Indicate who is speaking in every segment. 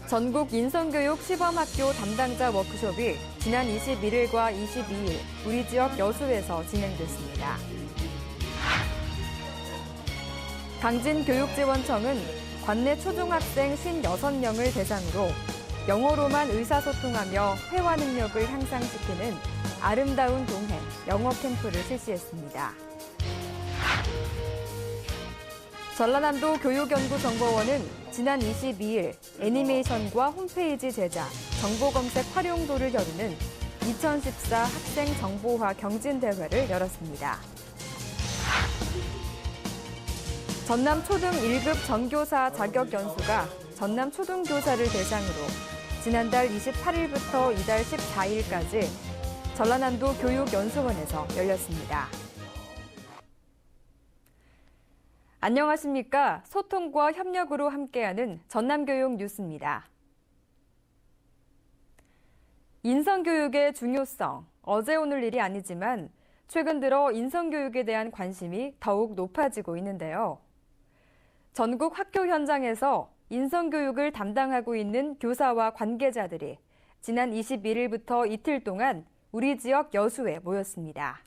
Speaker 1: 전국 인성교육 시범학교 담당자 워크숍이 지난 21일과 22일 우리 지역 여수에서 진행됐습니다. 강진교육지원청은 관내 초중학생 56명을 대상으로 영어로만 의사소통하며 회화 능력을 향상시키는 아름다운 동행 영어 캠프를 실시했습니다. 전라남도 교육연구정보원은 지난 22일 애니메이션과 홈페이지 제작, 정보검색 활용도를 겨루는 2014 학생 정보화 경진대회를 열었습니다. 전남 초등 1급 전교사 자격 연수가 전남 초등교사를 대상으로 지난달 28일부터 이달 14일까지 전라남도 교육연수원에서 열렸습니다. 안녕하십니까? 소통과 협력으로 함께하는 전남교육 뉴스입니다. 인성교육의 중요성, 어제 오늘 일이 아니지만 최근 들어 인성교육에 대한 관심이 더욱 높아지고 있는데요. 전국 학교 현장에서 인성교육을 담당하고 있는 교사와 관계자들이 지난 21일부터 이틀 동안 우리 지역 여수에 모였습니다.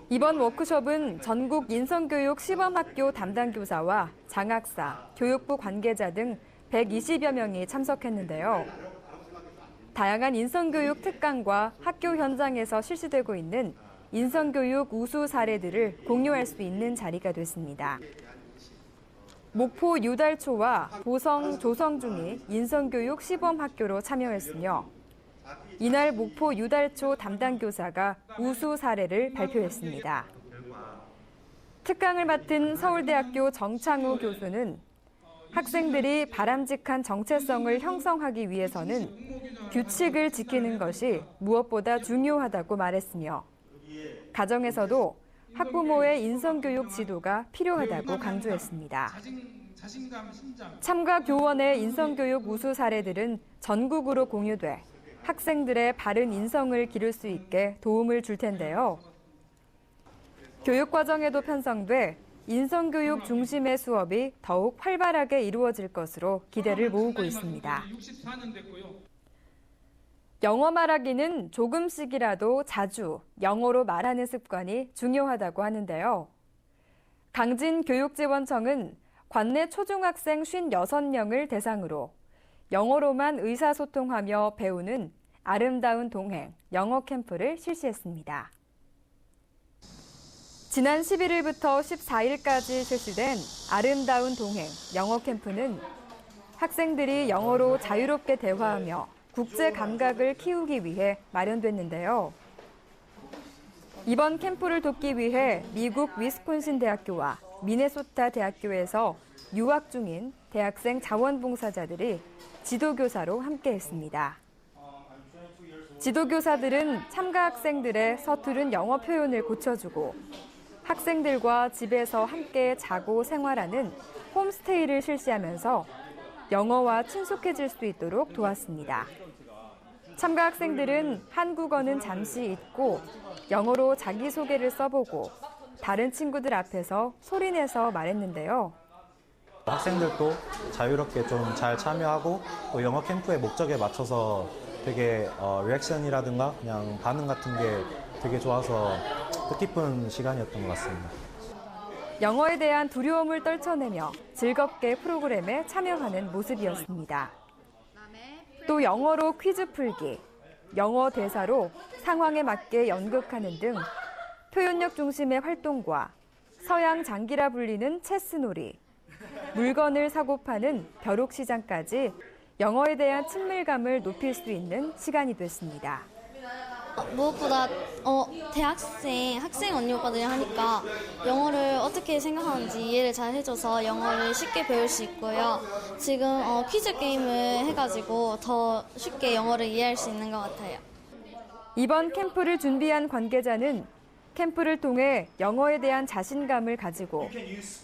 Speaker 1: 이번 워크숍은 전국 인성교육 시범학교 담당 교사와 장학사, 교육부 관계자 등 120여 명이 참석했는데요. 다양한 인성교육 특강과 학교 현장에서 실시되고 있는 인성교육 우수 사례들을 공유할 수 있는 자리가 됐습니다. 목포 유달초와 보성 조성중이 인성교육 시범학교로 참여했으며 이날 목포 유달초 담당 교사가 우수 사례를 발표했습니다. 특강을 맡은 서울대학교 정창우 교수는 학생들이 바람직한 정체성을 형성하기 위해서는 규칙을 지키는 것이 무엇보다 중요하다고 말했으며 가정에서도 학부모의 인성교육 지도가 필요하다고 강조했습니다. 참가 교원의 인성교육 우수 사례들은 전국으로 공유돼 학생들의 바른 인성을 기를 수 있게 도움을 줄 텐데요. 교육과정에도 편성돼 인성교육 중심의 수업이 더욱 활발하게 이루어질 것으로 기대를 모으고 있습니다. 영어 말하기는 조금씩이라도 자주 영어로 말하는 습관이 중요하다고 하는데요. 강진교육지원청은 관내 초중학생 56명을 대상으로 영어로만 의사소통하며 배우는 아름다운 동행 영어 캠프를 실시했습니다. 지난 11일부터 14일까지 실시된 아름다운 동행 영어 캠프는 학생들이 영어로 자유롭게 대화하며 국제 감각을 키우기 위해 마련됐는데요. 이번 캠프를 돕기 위해 미국 위스콘신 대학교와 미네소타 대학교에서 유학 중인 대학생 자원봉사자들이 지도교사로 함께했습니다. 지도교사들은 참가 학생들의 서투른 영어 표현을 고쳐주고 학생들과 집에서 함께 자고 생활하는 홈스테이를 실시하면서 영어와 친숙해질 수 있도록 도왔습니다. 참가 학생들은 한국어는 잠시 잊고 영어로 자기소개를 써보고 다른 친구들 앞에서 소리내서 말했는데요.
Speaker 2: 학생들도 자유롭게 좀 잘 참여하고 또 영어 캠프의 목적에 맞춰서 되게 리액션이라든가 그냥 반응 같은 게 되게 좋아서 뜻깊은 시간이었던 것 같습니다.
Speaker 1: 영어에 대한 두려움을 떨쳐내며 즐겁게 프로그램에 참여하는 모습이었습니다. 또 영어로 퀴즈 풀기, 영어 대사로 상황에 맞게 연극하는 등 표현력 중심의 활동과 서양 장기라 불리는 체스놀이, 물건을 사고 파는 벼룩시장까지 영어에 대한 친밀감을 높일 수 있는 시간이 됐습니다.
Speaker 3: 무엇보다 학생 언니 오빠들이 하니까 영어를 어떻게 생각하는지 이해를 잘 해줘서 영어를 쉽게 배울 수 있고요. 지금 퀴즈 게임을 해가지고 더 쉽게 영어를 이해할 수 있는 것 같아요.
Speaker 1: 이번 캠프를 준비한 관계자는 캠프를 통해 영어에 대한 자신감을 가지고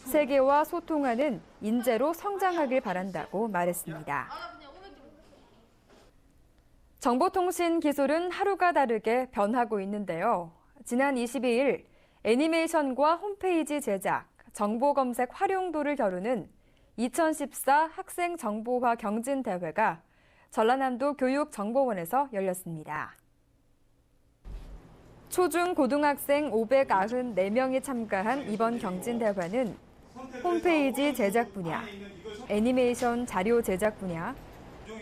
Speaker 1: 세계와 소통하는 인재로 성장하길 바란다고 말했습니다. 정보통신 기술은 하루가 다르게 변하고 있는데요. 지난 22일 애니메이션과 홈페이지 제작, 정보 검색 활용도를 겨루는 2014 학생 정보화 경진 대회가 전라남도 교육정보원에서 열렸습니다. 초중 고등학생 594명이 참가한 이번 경진 대회는 홈페이지 제작 분야, 애니메이션 자료 제작 분야,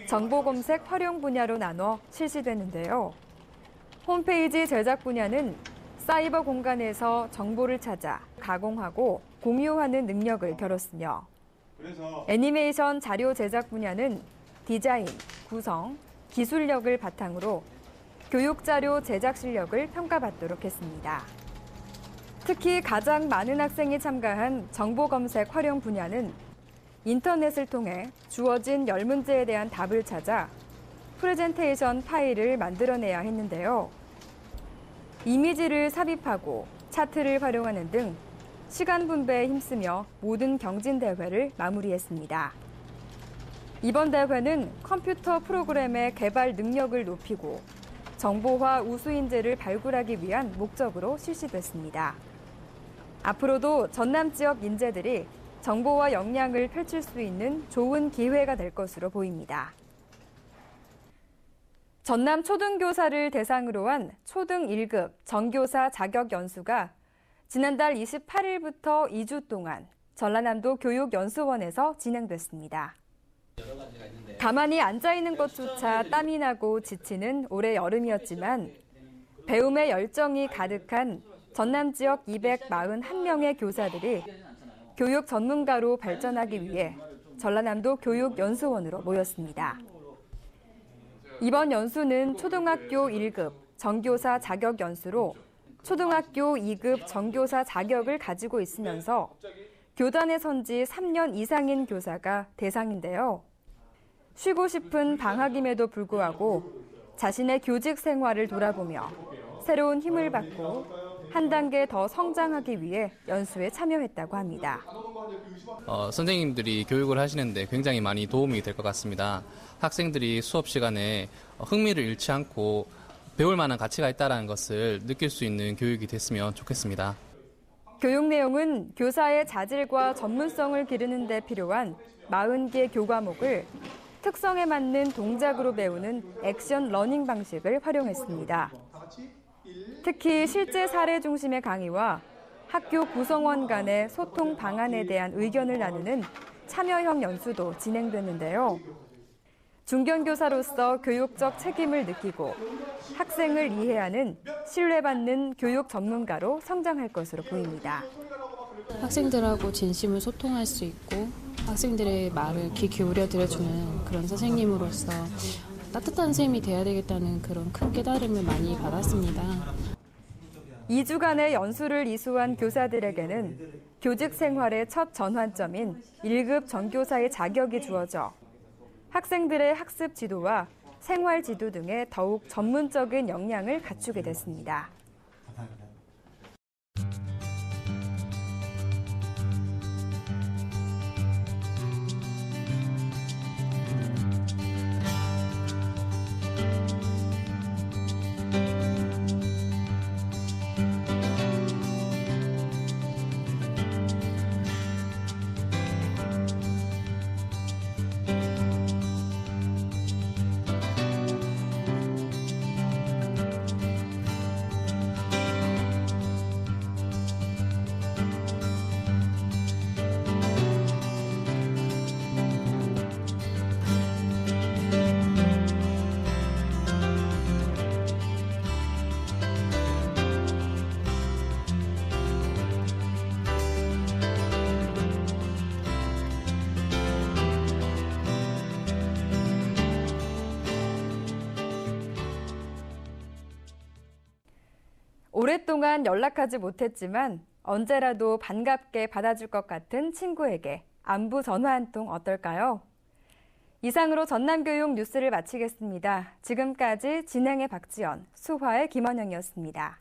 Speaker 1: 정보 검색 활용 분야로 나눠 실시되는데요. 홈페이지 제작 분야는 사이버 공간에서 정보를 찾아 가공하고 공유하는 능력을 겨뤘으며 애니메이션 자료 제작 분야는 디자인, 구성, 기술력을 바탕으로 교육자료 제작 실력을 평가받도록 했습니다. 특히 가장 많은 학생이 참가한 정보 검색 활용 분야는 인터넷을 통해 주어진 10문제에 대한 답을 찾아 프레젠테이션 파일을 만들어내야 했는데요. 이미지를 삽입하고 차트를 활용하는 등 시간 분배에 힘쓰며 모든 경진 대회를 마무리했습니다. 이번 대회는 컴퓨터 프로그램의 개발 능력을 높이고 정보화 우수 인재를 발굴하기 위한 목적으로 실시됐습니다. 앞으로도 전남 지역 인재들이 정보화 역량을 펼칠 수 있는 좋은 기회가 될 것으로 보입니다. 전남 초등교사를 대상으로 한 초등 1급 정교사 자격 연수가 지난달 28일부터 2주 동안 전라남도 교육연수원에서 진행됐습니다. 가만히 앉아있는 것조차 땀이 나고 지치는 올해 여름이었지만 배움의 열정이 가득한 전남 지역 241명의 교사들이 교육 전문가로 발전하기 위해 전라남도 교육연수원으로 모였습니다. 이번 연수는 초등학교 1급 정교사 자격 연수로 초등학교 2급 정교사 자격을 가지고 있으면서 교단에 선 지 3년 이상인 교사가 대상인데요. 쉬고 싶은 방학임에도 불구하고 자신의 교직 생활을 돌아보며 새로운 힘을 받고 한 단계 더 성장하기 위해 연수에 참여했다고 합니다.
Speaker 4: 선생님들이 교육을 하시는데 굉장히 많이 도움이 될 것 같습니다. 학생들이 수업 시간에 흥미를 잃지 않고 배울 만한 가치가 있다는 것을 느낄 수 있는 교육이 됐으면 좋겠습니다.
Speaker 1: 교육 내용은 교사의 자질과 전문성을 기르는 데 필요한 40개 교과목을 특성에 맞는 동작으로 배우는 액션 러닝 방식을 활용했습니다. 특히 실제 사례 중심의 강의와 학교 구성원 간의 소통 방안에 대한 의견을 나누는 참여형 연수도 진행됐는데요. 중견교사로서 교육적 책임을 느끼고 학생을 이해하는 신뢰받는 교육 전문가로 성장할 것으로 보입니다.
Speaker 5: 학생들하고 진심을 소통할 수 있고 학생들의 말을 귀 기울여 들어주는 그런 선생님으로서 따뜻한 쌤이 돼야 되겠다는 그런 큰 깨달음을 많이 받았습니다.
Speaker 1: 2주간의 연수를 이수한 교사들에게는 교직 생활의 첫 전환점인 1급 정교사의 자격이 주어져 학생들의 학습 지도와 생활 지도 등의 더욱 전문적인 역량을 갖추게 됐습니다. 오랫동안 연락하지 못했지만 언제라도 반갑게 받아줄 것 같은 친구에게 안부 전화 한 통 어떨까요? 이상으로 전남교육 뉴스를 마치겠습니다. 지금까지 진행의 박지연, 수화의 김원영이었습니다.